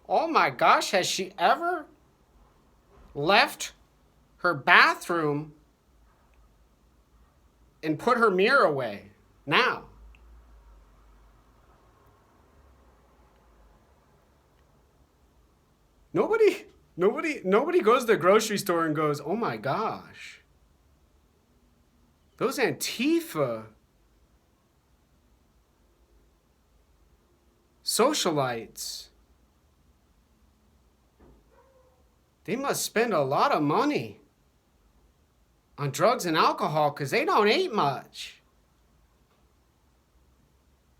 Oh my gosh, has she ever left her bathroom and put her mirror away? Now. Nobody goes to the grocery store and goes, oh my gosh, those Antifa socialites, they must spend a lot of money on drugs and alcohol because they don't eat much.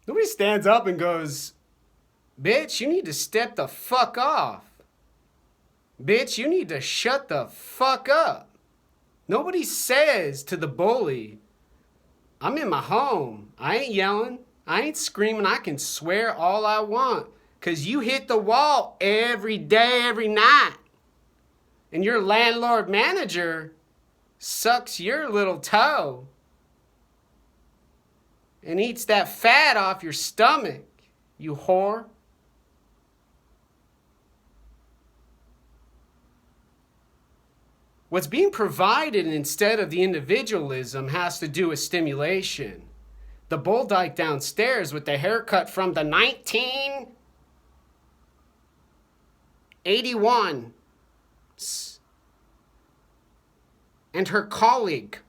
Nobody stands up and goes, bitch, you need to step the fuck off. Bitch, you need to shut the fuck up. Nobody says to the bully, I'm in my home. I ain't yelling. I ain't screaming. I can swear all I want. Because you hit the wall every day, every night. And your landlord manager sucks your little toe and eats that fat off your stomach, you whore. What's being provided instead of the individualism has to do with stimulation. The bull dyke downstairs with the haircut from the 1981 and her colleague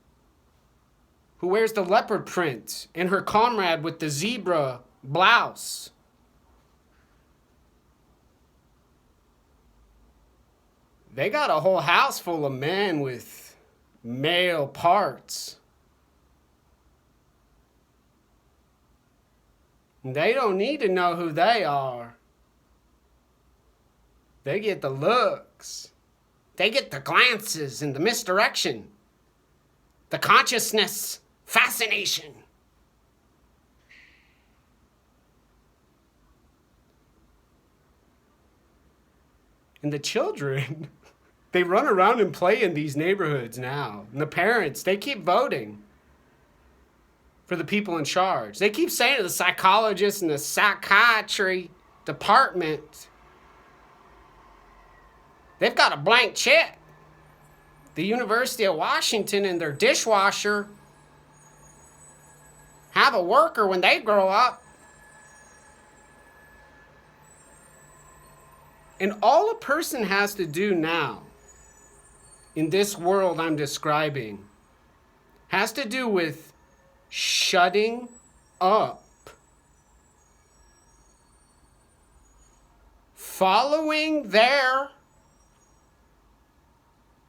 who wears the leopard print and her comrade with the zebra blouse. They got a whole house full of men with male parts. They don't need to know who they are. They get the looks. They get the glances and the misdirection. The consciousness, fascination. And the children, they run around and play in these neighborhoods now. And the parents, they keep voting for the people in charge. They keep saying to the psychologists and the psychiatry department, they've got a blank check. The University of Washington and their dishwasher have a worker when they grow up. And all a person has to do now in this world I'm describing has to do with shutting up, following their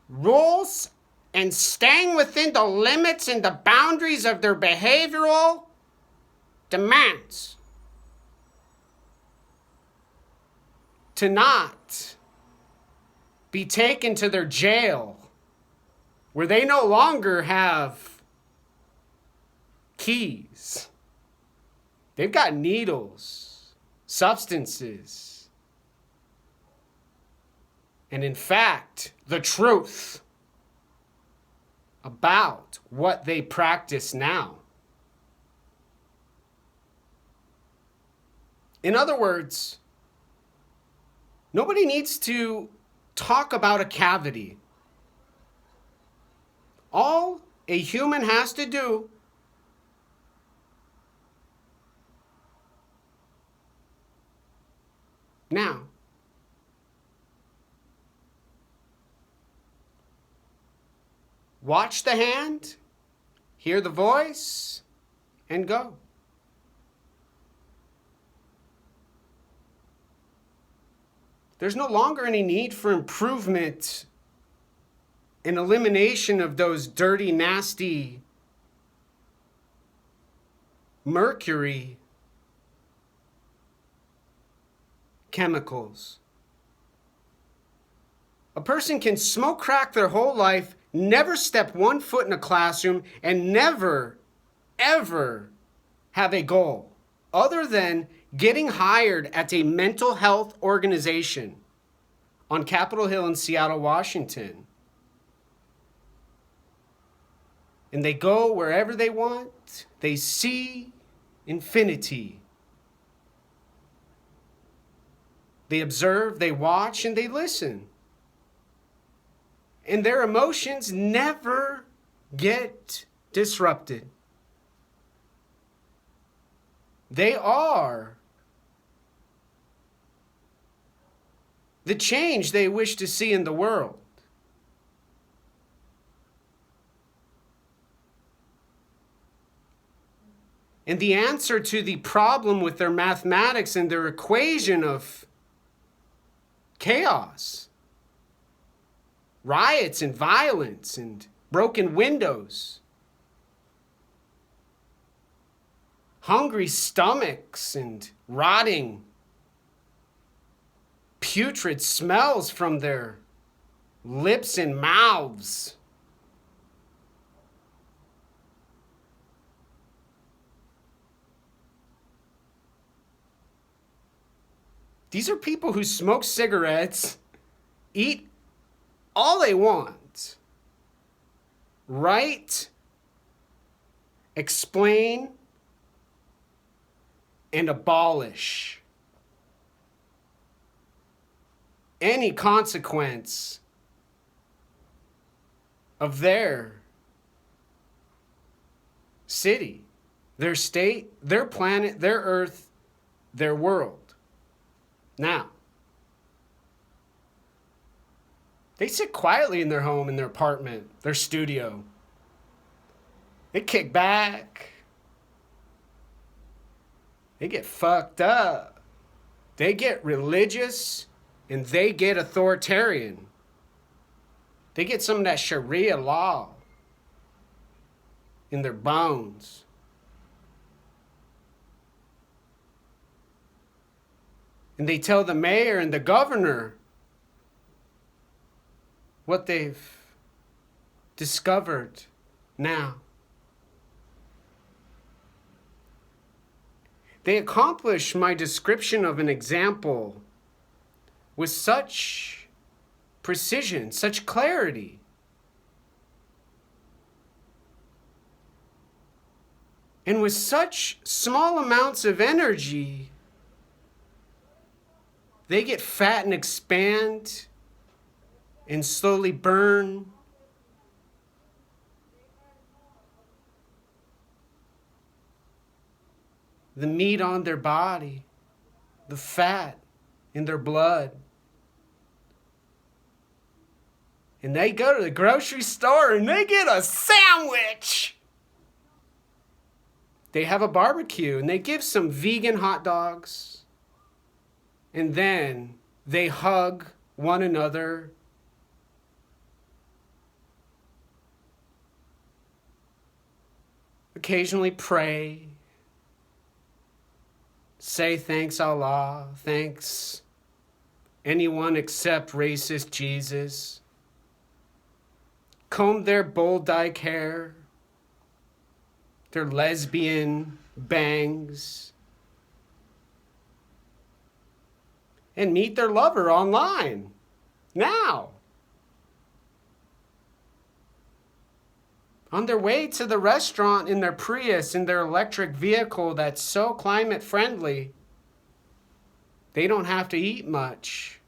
rules and staying within the limits and the boundaries of their behavioral demands. To not be taken to their jail where they no longer have keys. They've got needles, substances, and in fact, the truth about what they practice now. In other words, nobody needs to talk about a cavity. All a human has to do now watch the hand, hear the voice, and go. There's no longer any need for improvement and elimination of those dirty, nasty mercury chemicals. A person can smoke crack their whole life, never step one foot in a classroom, and never, ever have a goal other than getting hired at a mental health organization on Capitol Hill in Seattle, Washington. And they go wherever they want. They see infinity. They observe, they watch, and they listen. And their emotions never get disrupted. They are the change they wish to see in the world. And the answer to the problem with their mathematics and their equation of chaos, riots and violence and broken windows, hungry stomachs and rotting, putrid smells from their lips and mouths. These are people who smoke cigarettes, eat all they want, write, explain, and abolish any consequence of their city, their state, their planet, their earth, their world. Now, they sit quietly in their home, in their apartment, their studio. They kick back. They get fucked up. They get religious, and they get authoritarian. They get some of that Sharia law in their bones. And they tell the mayor and the governor what they've discovered now. They accomplish my description of an example with such precision, such clarity. And with such small amounts of energy, they get fat and expand and slowly burn. The meat on their body, the fat in their blood. And they go to the grocery store and they get a sandwich. They have a barbecue and they give some vegan hot dogs. And then they hug one another. Occasionally pray. Say thanks Allah, thanks anyone except racist Jesus. Comb their bold dyke hair, their lesbian bangs, and meet their lover online, now. On their way to the restaurant in their Prius, in their electric vehicle that's so climate friendly, they don't have to eat much.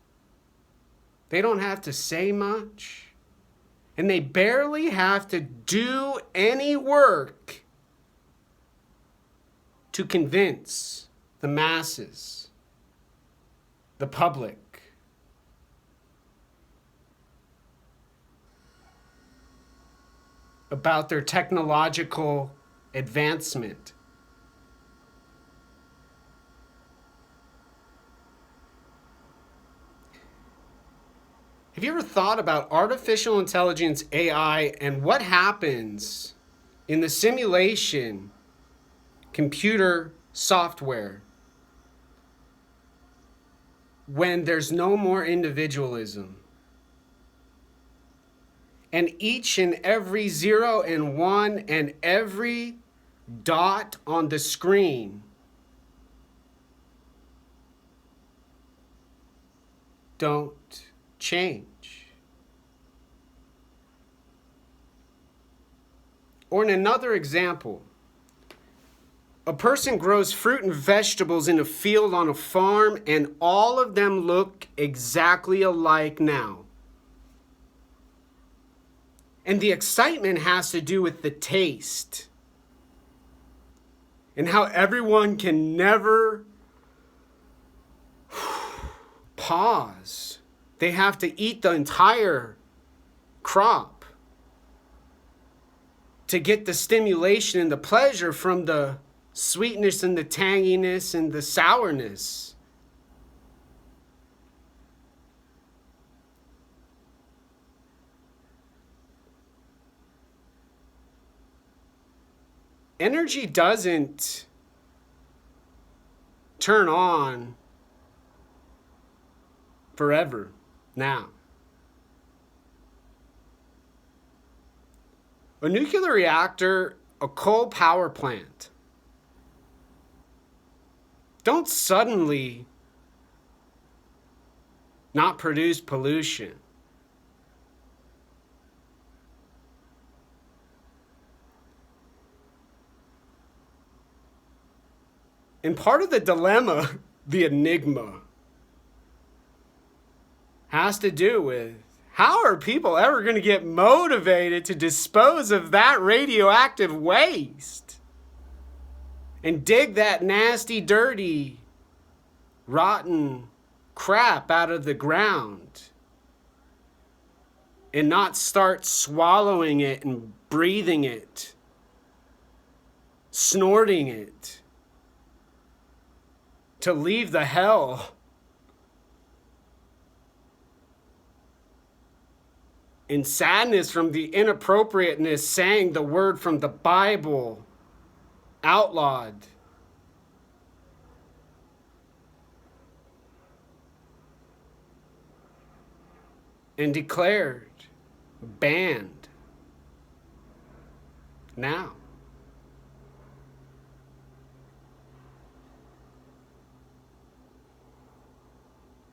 They don't have to say much. And they barely have to do any work to convince the masses, the public, about their technological advancement. Have you ever thought about artificial intelligence, AI, and what happens in the simulation computer software when there's no more individualism? And each and every 0 and 1 and every dot on the screen don't change. Or in another example, A person grows fruit and vegetables in a field on a farm, and all of them look exactly alike now. And the excitement has to do with the taste. And how everyone can never pause. They have to eat the entire crop to get the stimulation and the pleasure from the sweetness and the tanginess and the sourness. Energy doesn't turn on forever now. A nuclear reactor, a coal power plant, don't suddenly not produce pollution. And part of the dilemma, the enigma, has to do with how are people ever going to get motivated to dispose of that radioactive waste and dig that nasty, dirty, rotten crap out of the ground and not start swallowing it and breathing it, snorting it, to leave the hell in sadness from the inappropriateness saying the word from the Bible outlawed. And declared banned now.